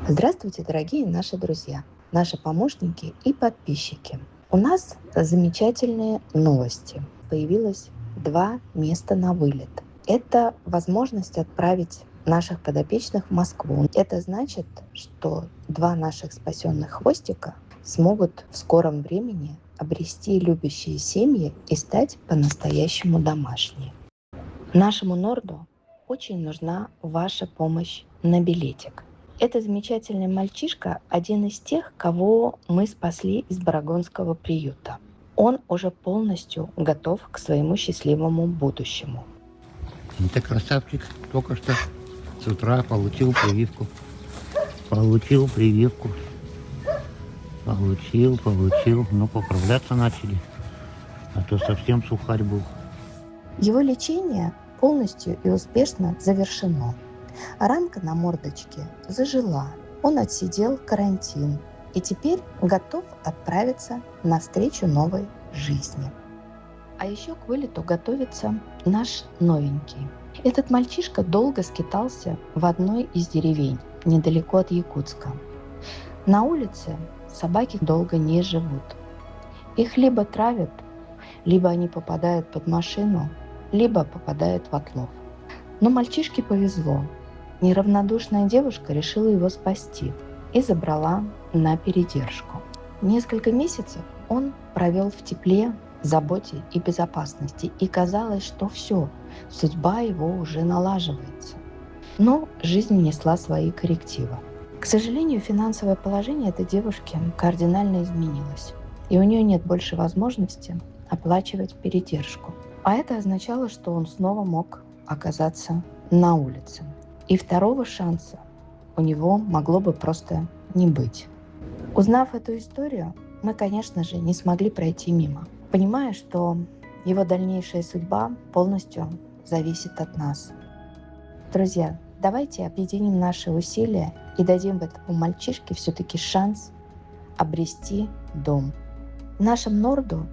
Здравствуйте, дорогие наши друзья, наши помощники и подписчики. У нас замечательные новости. Появилось два места на вылет. Это возможность отправить наших подопечных в Москву. Это значит, что два наших спасенных хвостика смогут в скором времени обрести любящие семьи и стать по-настоящему домашними. Нашему Норду очень нужна ваша помощь на билетик. Это замечательный мальчишка, один из тех, кого мы спасли из Барагонского приюта. Он уже полностью готов к своему счастливому будущему. Это красавчик. Только что с утра получил прививку. Получил. Ну, поправляться начали. А то совсем сухарь был. Его лечение полностью и успешно завершено. Ранка на мордочке зажила, он отсидел карантин и теперь готов отправиться навстречу новой жизни. А еще к вылету готовится наш новенький. Этот мальчишка долго скитался в одной из деревень, недалеко от Якутска. На улице собаки долго не живут. Их либо травят, либо они попадают под машину, либо попадают в отлов. Но мальчишке повезло. Неравнодушная девушка решила его спасти и забрала на передержку. Несколько месяцев он провел в тепле, заботе и безопасности, и казалось, что все, судьба его уже налаживается. Но жизнь внесла свои коррективы. К сожалению, финансовое положение этой девушки кардинально изменилось, и у нее нет больше возможности оплачивать передержку. А это означало, что он снова мог оказаться на улице. И второго шанса у него могло бы просто не быть. Узнав эту историю, мы, конечно же, не смогли пройти мимо, понимая, что его дальнейшая судьба полностью зависит от нас. Друзья, давайте объединим наши усилия и дадим этому мальчишке все-таки шанс обрести дом. Нашему Норду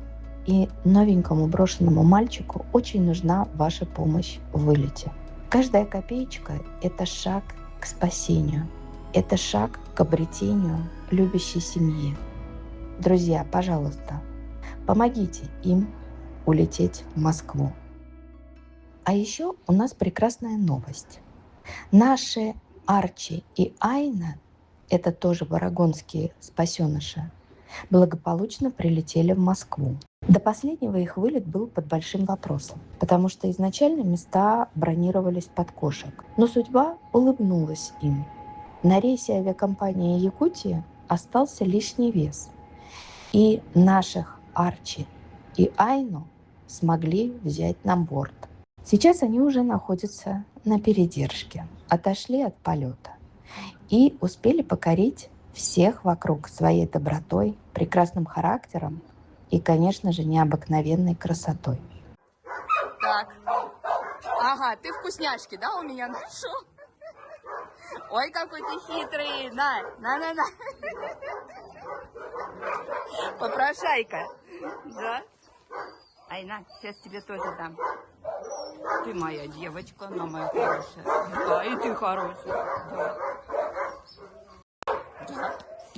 и новенькому брошенному мальчику очень нужна ваша помощь в вылете. Каждая копеечка – это шаг к спасению, это шаг к обретению любящей семьи. Друзья, пожалуйста, помогите им улететь в Москву. А еще у нас прекрасная новость. Наши Арчи и Айна, это тоже барагонские спасеныши, благополучно прилетели в Москву. До последнего их вылет был под большим вопросом, потому что изначально места бронировались под кошек. Но судьба улыбнулась им. На рейсе авиакомпании Якутия остался лишний вес. И наших Арчи и Айну смогли взять на борт. Сейчас они уже находятся на передержке, отошли от полета и успели покорить всех вокруг своей добротой, прекрасным характером и, конечно же, необыкновенной красотой. Так. Ага, ты вкусняшки, да, у меня нашел? Ой, какой ты хитрый. На. Попрошайка. Да? Айна, сейчас тебе тоже дам. Ты моя девочка, но моя хорошая. Да, и ты хорошая.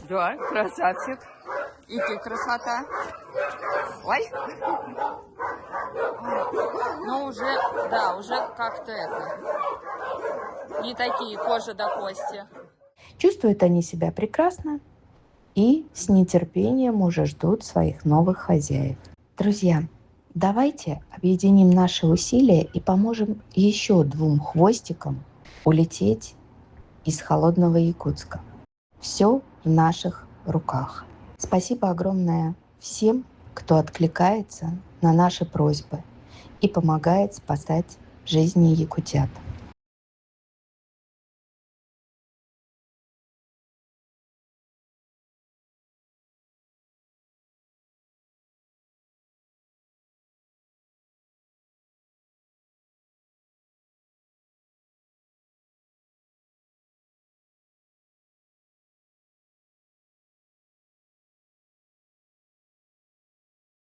Да, красавчик. И ты красота. Ой. Ну, уже как-то не такие кожа до кости. Чувствуют они себя прекрасно и с нетерпением уже ждут своих новых хозяев. Друзья, давайте объединим наши усилия и поможем еще двум хвостикам улететь из холодного Якутска. Все в наших руках. Спасибо огромное всем, кто откликается на наши просьбы и помогает спасать жизни якутят.